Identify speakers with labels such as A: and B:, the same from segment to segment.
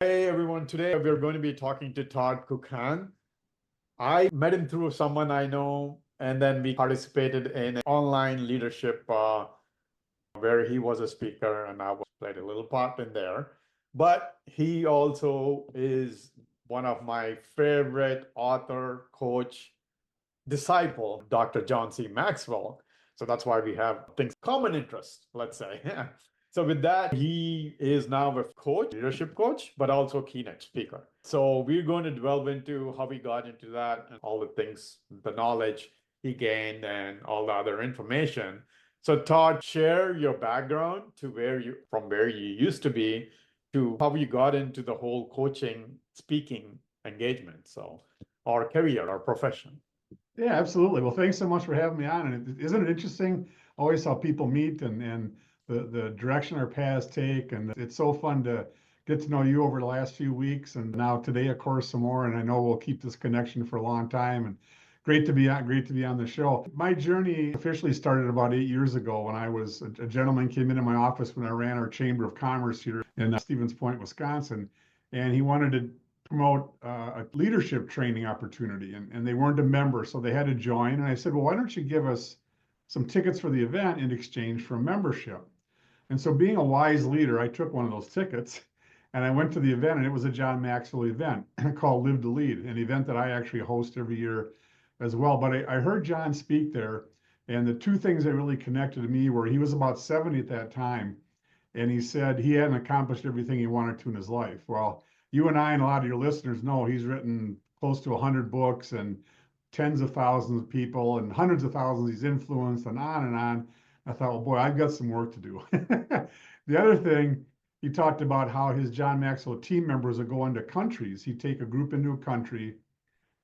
A: Hey everyone, today we're going to be talking to Todd Kuckkahn. I met him through someone I know, and then we participated in an online leadership where he was a speaker and I played a little part in there. But he also is one of my favorite author, coach, disciple, Dr. John C. Maxwell. So that's why we have things common interest, let's say. So with that, he is now a coach, leadership coach, but also keynote speaker. So we're going to delve into how he got into that and all the things, the knowledge he gained and all the other information. So Todd, share your background to from where you used to be to how you got into the whole coaching, speaking engagement. So our career, our profession.
B: Yeah, absolutely. Well, thanks so much for having me on. And isn't it interesting always how people meet and the direction our paths take? And it's so fun to get to know you over the last few weeks. And now today, of course, some more. And I know we'll keep this connection for a long time. And great to be on the show. My journey officially started about 8 years ago when a gentleman came into my office when I ran our Chamber of Commerce here in Stevens Point, Wisconsin. And he wanted to promote a leadership training opportunity, and they weren't a member, so they had to join. And I said, well, why don't you give us some tickets for the event in exchange for a membership? And so, being a wise leader, I took one of those tickets and I went to the event, and it was a John Maxwell event called Live to Lead, an event that I actually host every year as well. But I heard John speak there, and the two things that really connected to me were he was about 70 at that time, and he said he hadn't accomplished everything he wanted to in his life. Well, you and I and a lot of your listeners know he's written close to 100 books and tens of thousands of people and hundreds of thousands he's influenced and on and on. I thought, well, boy, I've got some work to do. The other thing, he talked about how his John Maxwell team members would go into countries. He'd take a group into a country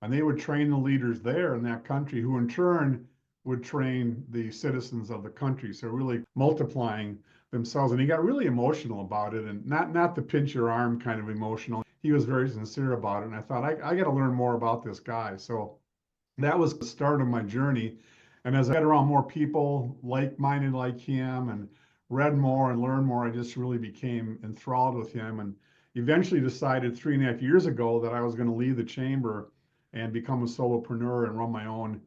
B: and they would train the leaders there in that country, who in turn would train the citizens of the country. So really multiplying themselves. And he got really emotional about it, and not the pinch your arm kind of emotional. He was very sincere about it. And I thought, I got to learn more about this guy. So that was the start of my journey. And as I got around more people like-minded like him and read more and learned more, I just really became enthralled with him, and eventually decided 3.5 years ago that I was going to leave the chamber and become a solopreneur and run my own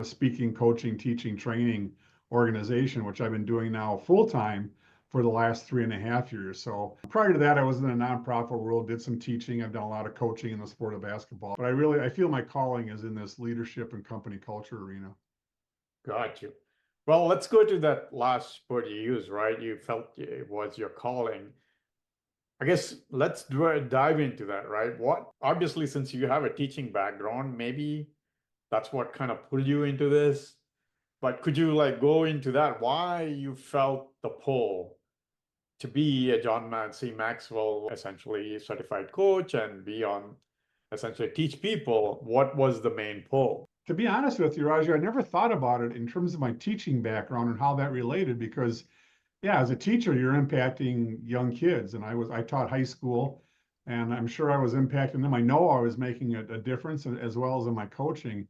B: speaking, coaching, teaching, training organization, which I've been doing now full time for the last 3.5 years. So prior to that, I was in the nonprofit world, did some teaching. I've done a lot of coaching in the sport of basketball, but I feel my calling is in this leadership and company culture arena.
A: Got you. Well, let's go to that last word you used, right? You felt it was your calling. I guess let's dive into that, right? What, obviously, since you have a teaching background, maybe that's what kind of pulled you into this. But could you like go into that? Why you felt the pull to be a John C. Maxwell, essentially certified coach, and be on essentially teach people? What was the main pull?
B: To be honest with you, Raju, I never thought about it in terms of my teaching background and how that related, because yeah, as a teacher, you're impacting young kids. And I taught high school, and I'm sure I was impacting them. I know I was making a difference as well as in my coaching.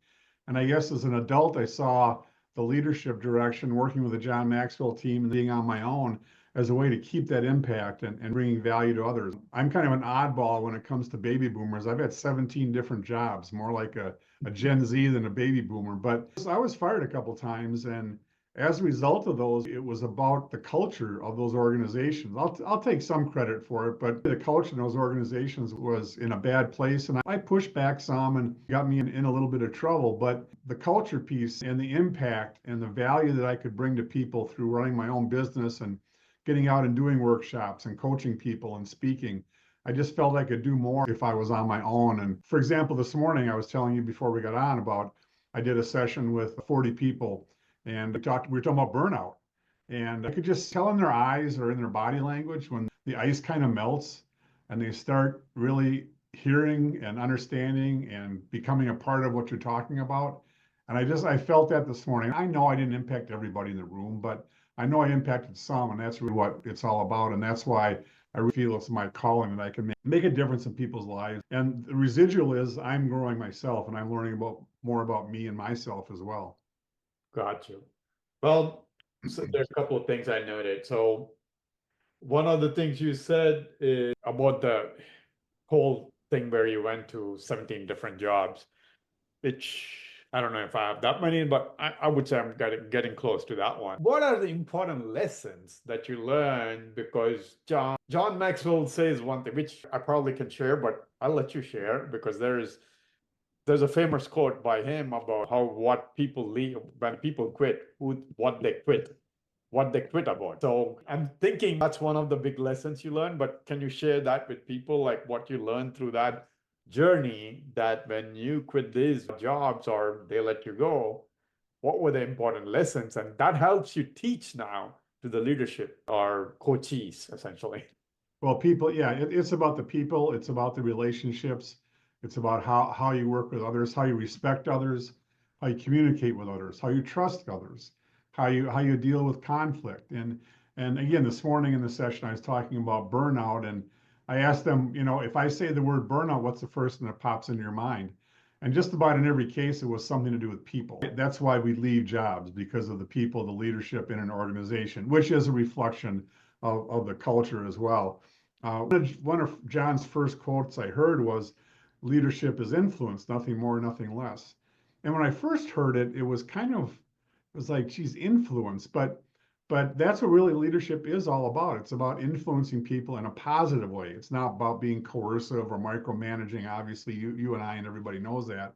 B: And I guess as an adult, I saw the leadership direction, working with the John Maxwell team and being on my own as a way to keep that impact and bringing value to others. I'm kind of an oddball when it comes to baby boomers. I've had 17 different jobs, more like a Gen Z than a baby boomer. But I was fired a couple times, and as a result of those, it was about the culture of those organizations. I'll take some credit for it, but the culture in those organizations was in a bad place. And I pushed back some and got me in a little bit of trouble. But the culture piece and the impact and the value that I could bring to people through running my own business and getting out and doing workshops and coaching people and speaking, I just felt I could do more if I was on my own. And for example, this morning, I was telling you before we got on about I did a session with 40 people, and we were talking about burnout. And I could just tell in their eyes or in their body language when the ice kind of melts and they start really hearing and understanding and becoming a part of what you're talking about. And I felt that this morning. I know I didn't impact everybody in the room, but I know I impacted some, and that's really what it's all about. And that's why I really feel it's my calling that I can make a difference in people's lives. And the residual is I'm growing myself, and I'm learning more about me and myself as well.
A: Got you. Well, so there are a couple of things I noted. So one of the things you said is about whole thing where you went to 17 different jobs, which I don't know if I have that many, but I would say I'm getting close to that one. What are the important lessons that you learned? Because John Maxwell says one thing, which I probably can share, but I'll let you share because there's a famous quote by him about how what people leave when people quit, what they quit about. So I'm thinking that's one of the big lessons you learn, but can you share that with people, like what you learned through that journey, that when you quit these jobs or they let you go, what were the important lessons? And that helps you teach now to the leadership or coachees, essentially.
B: Well, people, yeah, it's about the people, it's about the relationships, it's about how you work with others, how you respect others, how you communicate with others, how you trust others, how you deal with conflict. And again, this morning in the session, I was talking about burnout, and I asked them, if I say the word burnout, what's the first thing that pops into your mind? And just about in every case, it was something to do with people. That's why we leave jobs, because of the people, the leadership in an organization, which is a reflection of the culture as well. One of John's first quotes I heard was, leadership is influence, nothing more, nothing less. And when I first heard it, it was like, geez, influence, but that's what really leadership is all about. It's about influencing people in a positive way. It's not about being coercive or micromanaging. Obviously, you and I and everybody knows that,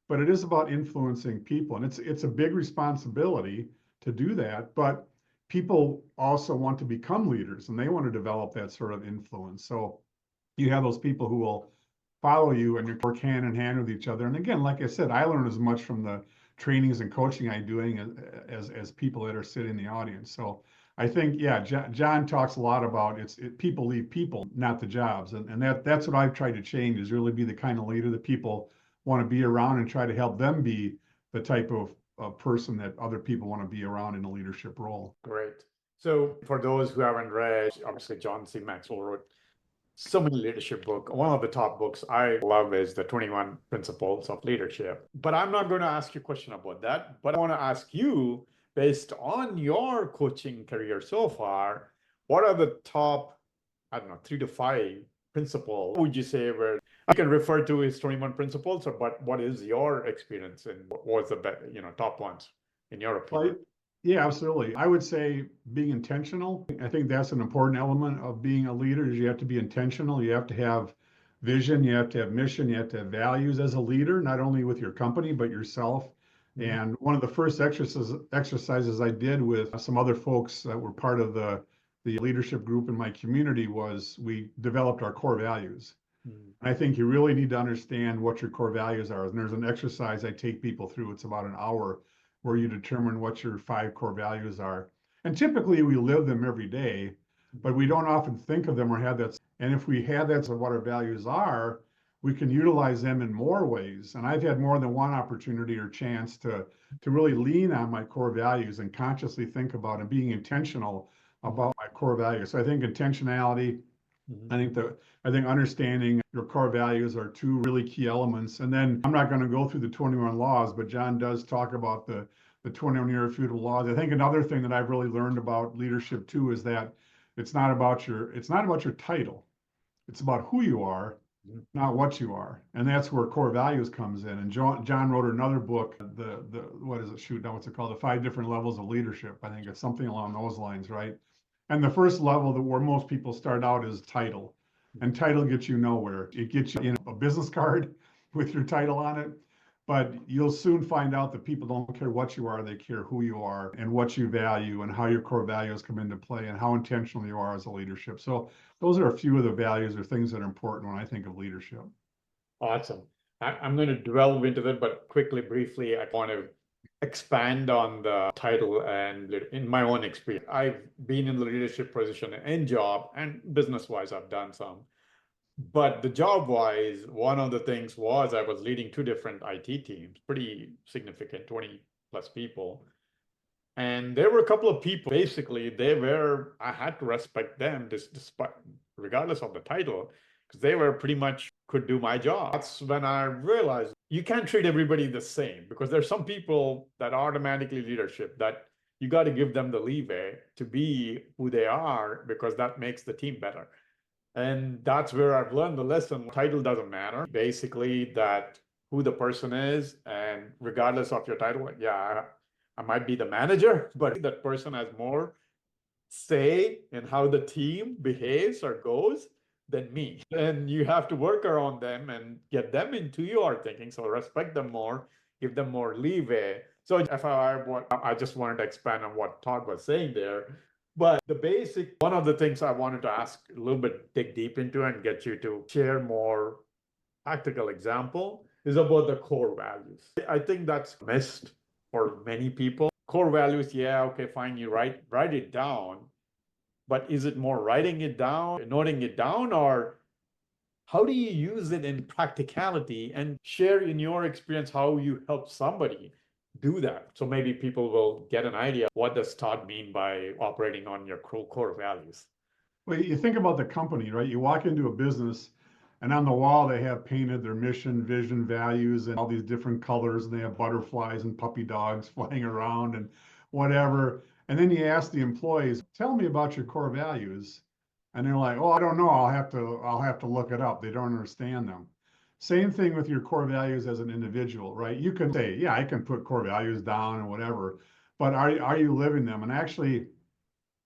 B: but it is about influencing people, and it's a big responsibility to do that. But people also want to become leaders, and they want to develop that sort of influence. So you have those people who will follow you, and you work hand in hand with each other. And again, like I said, I learn as much from the trainings and coaching I'm doing as people that are sitting in the audience. So I think, yeah, John talks a lot about people leave people, not the jobs. And that's what I've tried to change, is really be the kind of leader that people want to be around, and try to help them be the type of person that other people want to be around in a leadership role.
A: Great. So for those who haven't read, obviously John C. Maxwell wrote so many leadership books. One of the top books I love is the 21 Principles of Leadership. But I'm not going to ask you a question about that. But I want to ask you, based on your coaching career so far, what are the top, I don't know, 3 to 5 principles would you say where I can refer to as 21 principles, or but what is your experience and what was the top ones in your opinion?
B: Yeah, absolutely. I would say being intentional. I think that's an important element of being a leader, is you have to be intentional. You have to have vision, you have to have mission, you have to have values as a leader, not only with your company, but yourself.
A: Mhm.
B: And one of the first exercises I did with some other folks that were part of the leadership group in my community was, we developed our core values.
A: Mhm.
B: I think you really need to understand what your core values are. And there's an exercise I take people through. It's about an hour, where you determine what your 5 core values are. And typically we live them every day, but we don't often think of them or have that. And if we have that of what our values are, we can utilize them in more ways. And I've had more than one opportunity or chance to really lean on my core values and consciously think about and being intentional about my core values. So I think intentionality,
A: Mhm.
B: I think understanding your core values are 2 really key elements. And then I'm not going to go through the 21 laws, but John does talk about the 21 irrefutable laws. I think another thing that I've really learned about leadership too is that it's not about your title. It's about who you are,
A: Mhm.
B: not what you are. And that's where core values comes in. And John wrote another book, the what is it? Shoot, now what's it called? The 5 different levels of leadership. I think it's something along those lines, right? And the first level, that where most people start out, is title. And title gets you nowhere. It gets you a business card with your title on it. But you'll soon find out that people don't care what you are, they care who you are and what you value and how your core values come into play and how intentional you are as a leadership. So those are a few of the values or things that are important when I think of leadership.
A: Awesome. I'm going to delve into that, but quickly, briefly, I want to expand on the title and in my own experience. I've been in the leadership position in job and business-wise, I've done some. But the job-wise, one of the things was I was leading 2 different IT teams, pretty significant, 20 plus people. And there were a couple of people, basically, I had to respect them despite, regardless of the title, because they were pretty much could do my job. That's when I realized you can't treat everybody the same, because there's some people that automatically leadership that you got to give them the leeway to be who they are, because that makes the team better. And that's where I've learned the lesson. Title doesn't matter. Basically, that who the person is, and regardless of your title, yeah, I might be the manager, but that person has more say in how the team behaves or goes than me. And you have to work around them and get them into your thinking. So respect them more, give them more leeway. So I just wanted to expand on what Todd was saying there. But the basic, one of the things I wanted to ask a little bit, dig deep into and get you to share more practical example is about the core values. I think that's missed for many people. Core values, yeah, okay, fine, you write it down, but is it more writing it down, noting it down, or how do you use it in practicality and share in your experience how you help somebody do that? So maybe people will get an idea what does Todd mean by operating on your core values.
B: Well, you think about the company, right? You walk into a business and on the wall they have painted their mission, vision, values, and all these different colors, and they have butterflies and puppy dogs flying around and whatever. And then you ask the employees, tell me about your core values. And they're like, oh, I don't know. I'll have to look it up. They don't understand them. Same thing with your core values as an individual, right? You can say, yeah, I can put core values down and whatever, but are you living them? And actually,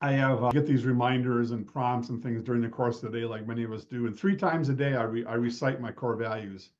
B: I have get these reminders and prompts and things during the course of the day, like many of us do. And 3 times a day, I recite my core values,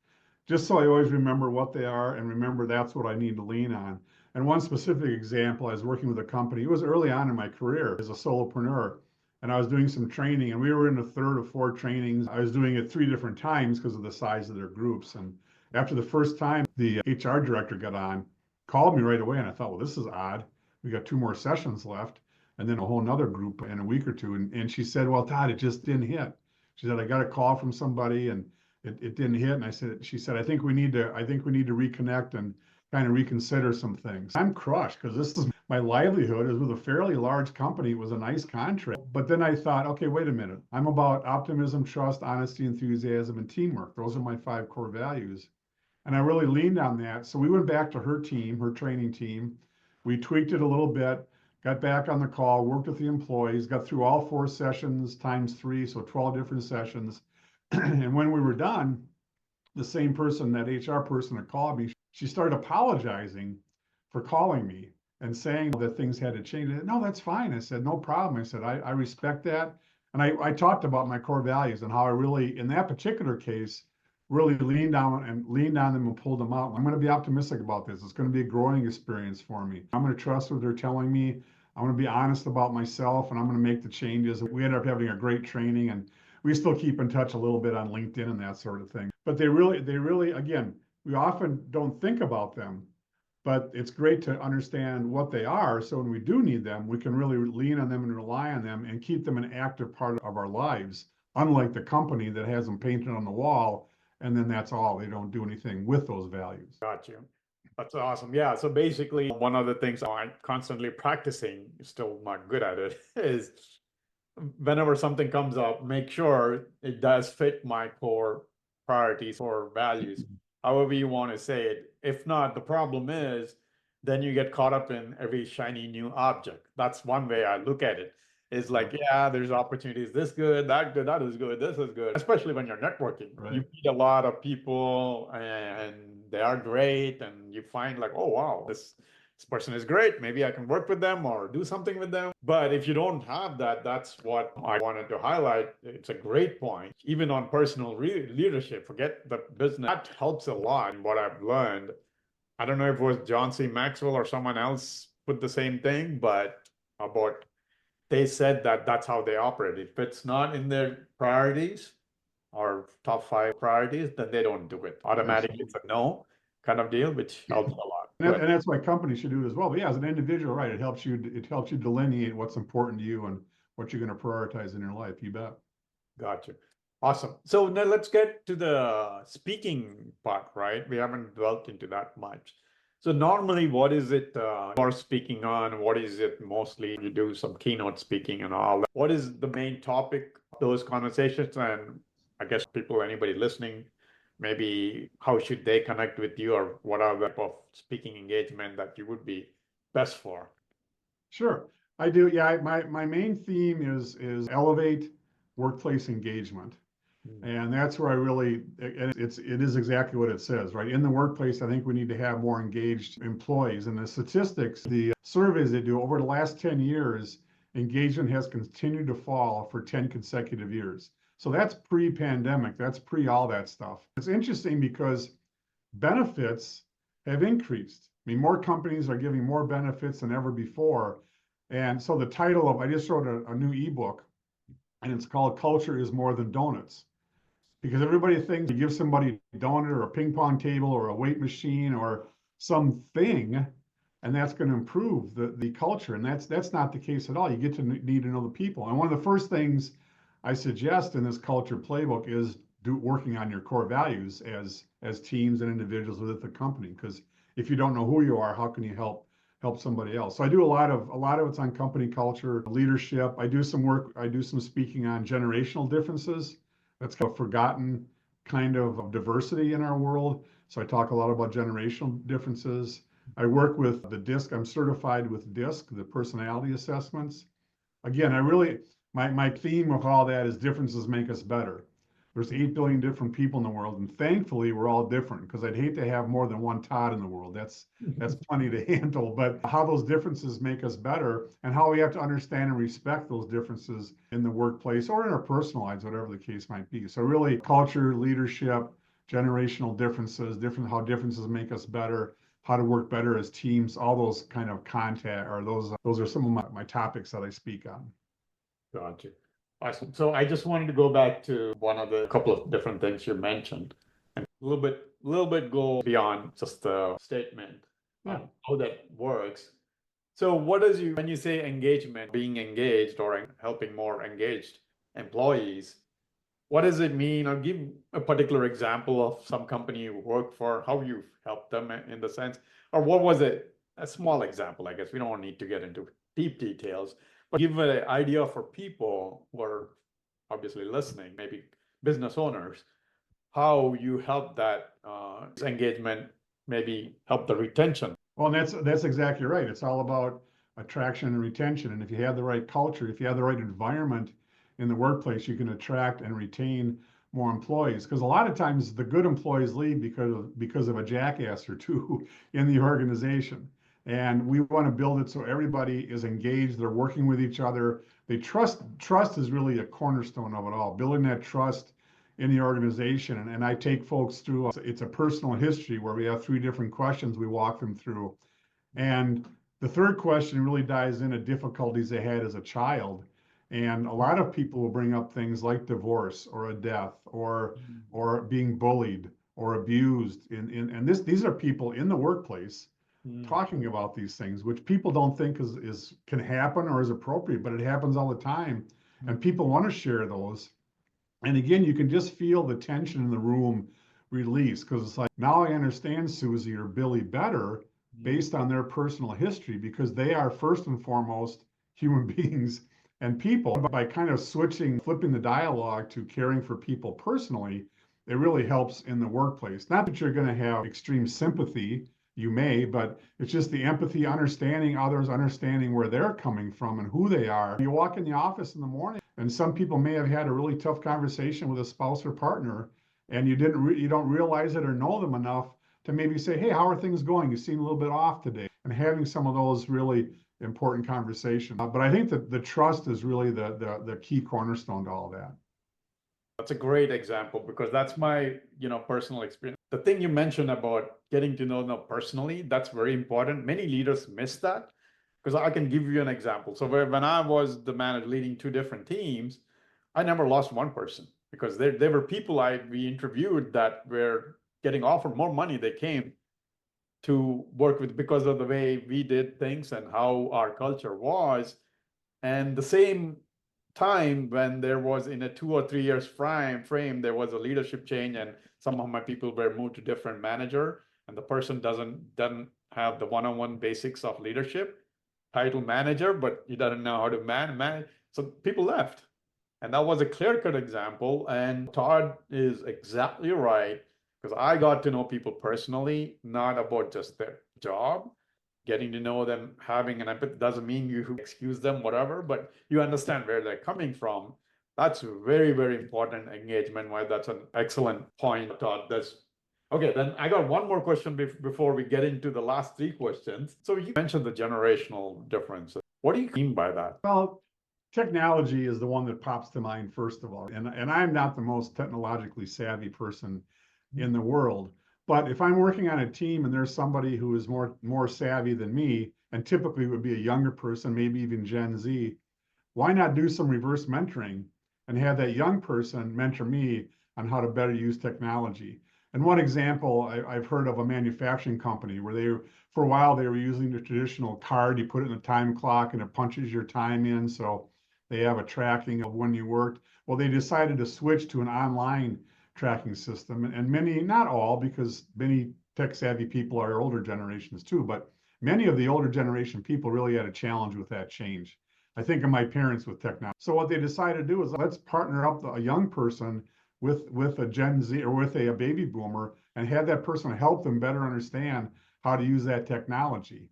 B: just so I always remember what they are and remember that's what I need to lean on. And one specific example, I was working with a company. It was early on in my career as a solopreneur, and I was doing some training, and we were in the third or fourth trainings. I was doing it 3 different times because of the size of their groups. And after the first time, the HR director got on, called me right away, and I thought, well, this is odd. We got 2 more sessions left, and then a whole nother group in a week or two. And she said, well, Todd, it just didn't hit. She said, I got a call from somebody and it didn't hit. And she said, I think we need to reconnect and kind of reconsider some things. I'm crushed because this is my livelihood is with a fairly large company. It was a nice contract. But then I thought, okay, wait a minute. I'm about optimism, trust, honesty, enthusiasm, and teamwork. Those are my 5 core values. And I really leaned on that. So we went back to her team, her training team. We tweaked it a little bit, got back on the call, worked with the employees, got through all 4 sessions times 3, so 12 different sessions. And when we were done, the same person, that HR person that called me, she started apologizing for calling me and saying that things had to change. No, that's fine. I said, no problem. I said, I respect that. And I talked about my core values and how I really, in that particular case, really leaned on them and pulled them out. I'm going to be optimistic about this. It's going to be a growing experience for me. I'm going to trust what they're telling me. I'm going to be honest about myself, and I'm going to make the changes. We ended up having a great training, and we still keep in touch a little bit on LinkedIn and that sort of thing. But they really, again, we often don't think about them, but it's great to understand what they are. So when we do need them, we can really lean on them and rely on them and keep them an active part of our lives, unlike the company that has them painted on the wall. And then that's all. They don't do anything with those values.
A: Got you. That's awesome. Yeah. So basically, one of the things I'm constantly practicing, still not good at it, is whenever something comes up, make sure it does fit my core priorities or values, however you want to say it. If not, the problem is then you get caught up in every shiny new object. That's one way I look at it. Is like, yeah, there's opportunities, this good, that is good, this is good. Especially when you're networking,
B: Right.
A: you meet a lot of people and they are great, and you find like, oh wow, this person is great. Maybe I can work with them or do something with them. But if you don't have that, that's what I wanted to highlight. It's a great point. Even on personal leadership, forget the business. That helps a lot in what I've learned. I don't know if it was John C. Maxwell or someone else put the same thing, but about they said that that's how they operate. If it's not in their priorities or top 5 priorities, then they don't do it. Automatically, it's a no kind of deal, which helps a lot.
B: And that's why companies should do it as well. But yeah, as an individual, right, it helps you delineate what's important to you and what you're going to prioritize in your life. You bet.
A: Gotcha. Awesome. So now let's get to the speaking part, right? We haven't dwelt into that much. So normally, what is it you're speaking on? What is it mostly? You do some keynote speaking and all that. What is the main topic of those conversations? And I guess people, anybody listening, maybe how should they connect with you, or what are the type of speaking engagement that you would be best for?
B: Sure. I do. Yeah, my main theme is elevate, workplace engagement.
A: Mm.
B: And that's where I really, and it is exactly what it says, right? In the workplace, I think we need to have more engaged employees. And the statistics, the surveys they do over the last 10 years, engagement has continued to fall for 10 consecutive years. So that's pre-pandemic, that's pre all that stuff. It's interesting because benefits have increased. I mean, more companies are giving more benefits than ever before. And so the title of, I just wrote a new ebook, and it's called Culture is More Than Donuts. Because everybody thinks you give somebody a donut or a ping pong table or a weight machine or something, and that's going to improve the culture. And that's not the case at all. You get to need to know the people. And one of the first things I suggest in this culture playbook is working on your core values as teams and individuals within the company. Because if you don't know who you are, how can you help somebody else? So I do a lot of it's on company culture, leadership. I do some work. I do some speaking on generational differences. That's kind of forgotten kind of diversity in our world. So I talk a lot about generational differences. I work with the DISC. I'm certified with DISC, the personality assessments. Again, my theme of all that is differences make us better. There's 8 billion different people in the world, and thankfully we're all different, because I'd hate to have more than one Todd in the world. That's plenty to handle. But how those differences make us better, and how we have to understand and respect those differences in the workplace or in our personal lives, whatever the case might be. So really, culture, leadership, generational differences, how differences make us better, how to work better as teams, all those kind of contact, or those are some of my topics that I speak on.
A: Gotcha. Awesome. So I just wanted to go back to one of the couple of different things you mentioned, and a little bit go beyond just the statement on how that works. So what does when you say engagement, being engaged or helping more engaged employees, what does it mean? Or give a particular example of some company you work for, how you've helped them in the sense, or what was it? A small example, I guess. We don't need to get into deep details, but give an idea for people who are obviously listening, maybe business owners, how you help that engagement, maybe help the retention.
B: Well, and that's exactly right. It's all about attraction and retention. And if you have the right culture, if you have the right environment in the workplace, you can attract and retain more employees. Because a lot of times the good employees leave because of a jackass or two in the organization. And we want to build it so everybody is engaged. They're working with each other. They trust. Trust is really a cornerstone of it all. Building that trust in the organization. And I take folks through, it's a personal history where we have 3 different questions we walk them through. And the third question really dives into difficulties they had as a child. And a lot of people will bring up things like divorce or a death or being bullied or abused. And these are people in the workplace talking about these things, which people don't think can happen or is appropriate, but it happens all the time. And people want to share those. And again, you can just feel the tension in the room release, because it's like, now I understand Susie or Billy better based on their personal history, because they are first and foremost human beings and people. By kind of flipping the dialogue to caring for people personally, it really helps in the workplace. Not that you're going to have extreme sympathy, you may, but it's just the empathy, understanding others, understanding where they're coming from and who they are. You walk in the office in the morning, and some people may have had a really tough conversation with a spouse or partner, and you don't realize it or know them enough to maybe say, hey, how are things going? You seem a little bit off today. And having some of those really important conversations. But I think that the trust is really the key cornerstone to all that.
A: That's a great example, because that's my personal experience. The thing you mentioned about getting to know them personally, that's very important. Many leaders miss that, because I can give you an example. So when I was the manager leading 2 different teams, I never lost one person, because there were people we interviewed that were getting offered more money. They came to work with because of the way we did things and how our culture was. And the same time when there was in a 2 or 3 years frame, there was a leadership change, and some of my people were moved to different manager, and the person doesn't have the one-on-one basics of leadership, title manager, but he doesn't know how to manage. So people left. And that was a clear-cut example. And Todd is exactly right, because I got to know people personally, not about just their job. Getting to know them, having an empathy doesn't mean you excuse them, whatever, but you understand where they're coming from. That's very, very important engagement. Why that's an excellent point, Todd. That's okay. Then I got one more question before we get into the last three questions. So you mentioned the generational difference. What do you mean by that?
B: Well, technology is the one that pops to mind first of all. And I'm not the most technologically savvy person in the world. But if I'm working on a team and there's somebody who is more savvy than me, and typically would be a younger person, maybe even Gen Z, why not do some reverse mentoring and have that young person mentor me on how to better use technology? And one example I've heard of a manufacturing company where for a while, they were using the traditional card. You put it in a time clock and it punches your time in. So they have a tracking of when you worked. Well, they decided to switch to an online tracking system. And many, not all, because many tech savvy people are older generations too, but many of the older generation people really had a challenge with that change. I think of my parents with technology. So what they decided to do is let's partner up a young person with a Gen Z or with a baby boomer and have that person help them better understand how to use that technology.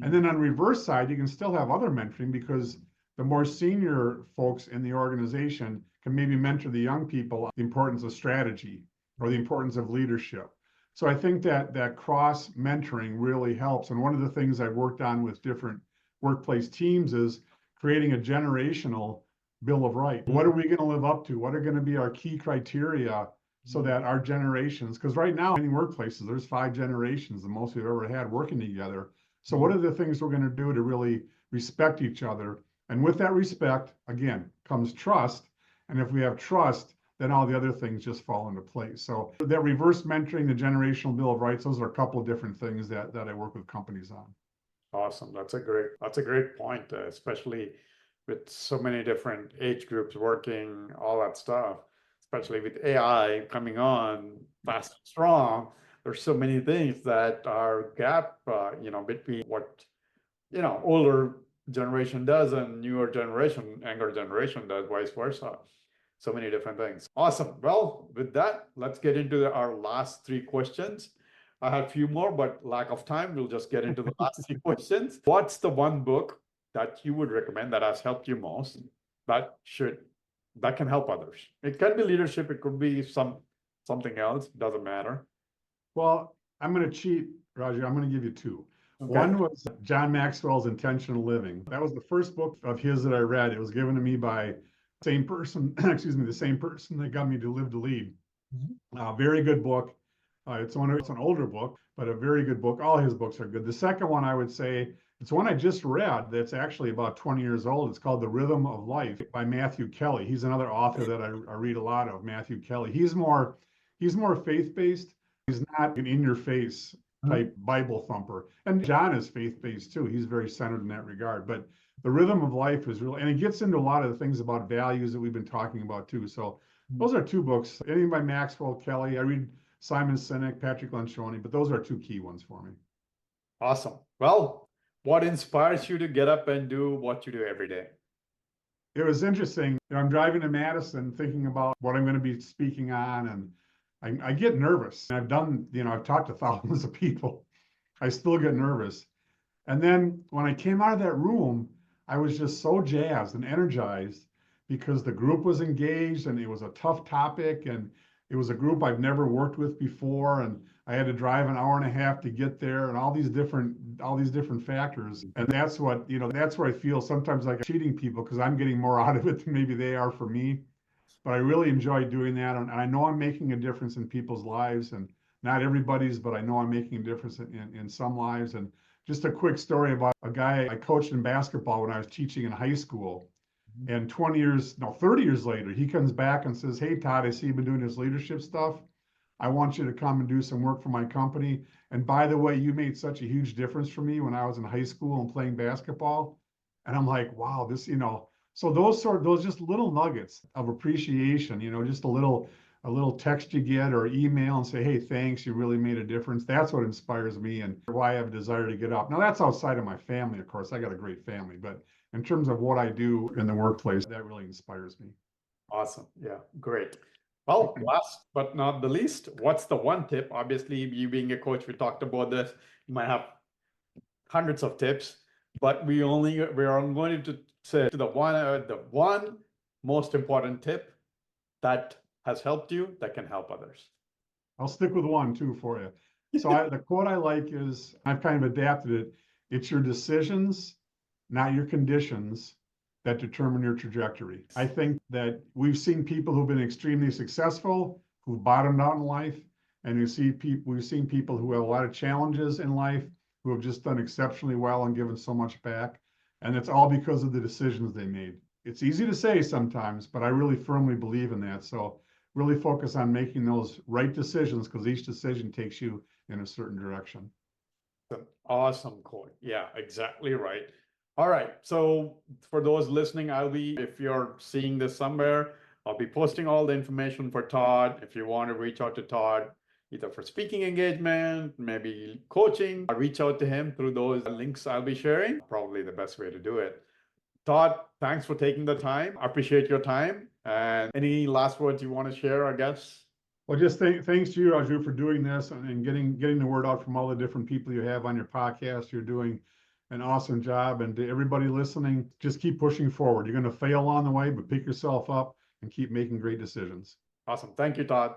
B: And then on the reverse side, you can still have other mentoring because the more senior folks in the organization can maybe mentor the young people on the importance of strategy or the importance of leadership. So I think that cross mentoring really helps. And one of the things I've worked on with different workplace teams is creating a generational bill of rights. What are we going to live up to? What are going to be our key criteria so that our generations, because right now in workplaces, there's 5 generations, the most we've ever had working together. So what are the things we're going to do to really respect each other? And with that respect, again, comes trust. And if we have trust, then all the other things just fall into place. So that reverse mentoring, the generational bill of rights, those are a couple of different things that I work with companies on.
A: Awesome. That's a great point, especially with so many different age groups working, all that stuff, especially with AI coming on fast and strong. There's so many things that are gap, between what, older generation does and newer generation, younger generation does, vice versa. So many different things. Awesome. Well, with that, let's get into our last 3 questions. I have a few more, but lack of time, we'll just get into the last 3 questions. What's the one book that you would recommend that has helped you most that can help others? It can be leadership, it could be something else, doesn't matter.
B: Well, I'm going to cheat, Roger. I'm going to give you 2.
A: Okay.
B: One was John Maxwell's Intentional Living. That was the first book of his that I read. It was given to me by the same person, the same person that got me to Live to Lead. Very good book. It's an older book, but a very good book. All his books are good. The second one I would say, it's one I just read that's actually about 20 years old. It's called The Rhythm of Life by Matthew Kelly. He's another author that I read a lot of, Matthew Kelly. He's more faith-based. He's not an in-your-face type Bible thumper. And John is faith-based too. He's very centered in that regard. But The Rhythm of Life is really, and it gets into a lot of the things about values that we've been talking about too. So those are 2 books. Anything by Maxwell, Kelly. I read Simon Sinek, Patrick Lencioni, but those are 2 key ones for me.
A: Awesome. Well, what inspires you to get up and do what you do every day?
B: It was interesting. I'm driving to Madison thinking about what I'm going to be speaking on, and I get nervous. I've talked to thousands of people. I still get nervous. And then when I came out of that room, I was just so jazzed and energized because the group was engaged and it was a tough topic and it was a group I've never worked with before, and I had to drive an hour and a half to get there, and all these different factors. And that's what, that's where I feel sometimes like I'm cheating people because I'm getting more out of it than maybe they are for me. But I really enjoy doing that, and I know I'm making a difference in people's lives, and not everybody's, but I know I'm making a difference in some lives. And just a quick story about a guy I coached in basketball when I was teaching in high school. And 30 years later, he comes back and says, "Hey, Todd, I see you've been doing this leadership stuff. I want you to come and do some work for my company. And by the way, you made such a huge difference for me when I was in high school and playing basketball." And I'm like, wow, so those just little nuggets of appreciation, just a little text you get or email and say, "Hey, thanks, you really made a difference." That's what inspires me and why I have a desire to get up. Now, that's outside of my family, of course. I got a great family, but in terms of what I do in the workplace, that really inspires me.
A: Awesome. Yeah, great. Well, last but not the least, what's the one tip? Obviously, you being a coach, we talked about this. You might have hundreds of tips, but we're only going to say the one most important tip that has helped you that can help others?
B: I'll stick with one too for you. So the quote I like is, I've kind of adapted it. It's your decisions, not your conditions, that determine your trajectory. I think that we've seen people who've been extremely successful, who've bottomed out in life, and we've seen people who have a lot of challenges in life, who have just done exceptionally well and given so much back. And it's all because of the decisions they made. It's easy to say sometimes, but I really firmly believe in that. So really focus on making those right decisions, because each decision takes you in a certain direction.
A: An awesome quote. Yeah, exactly right. All right. So for those listening, if you're seeing this somewhere, I'll be posting all the information for Todd. If you want to reach out to Todd, either for speaking engagement, maybe coaching, reach out to him through those links I'll be sharing. Probably the best way to do it. Todd, thanks for taking the time. I appreciate your time. And any last words you want to share, I guess?
B: Well, just thanks to you, Raju, for doing this and getting the word out from all the different people you have on your podcast. You're doing an awesome job. And to everybody listening, just keep pushing forward. You're going to fail on the way, but pick yourself up and keep making great decisions.
A: Awesome. Thank you, Todd.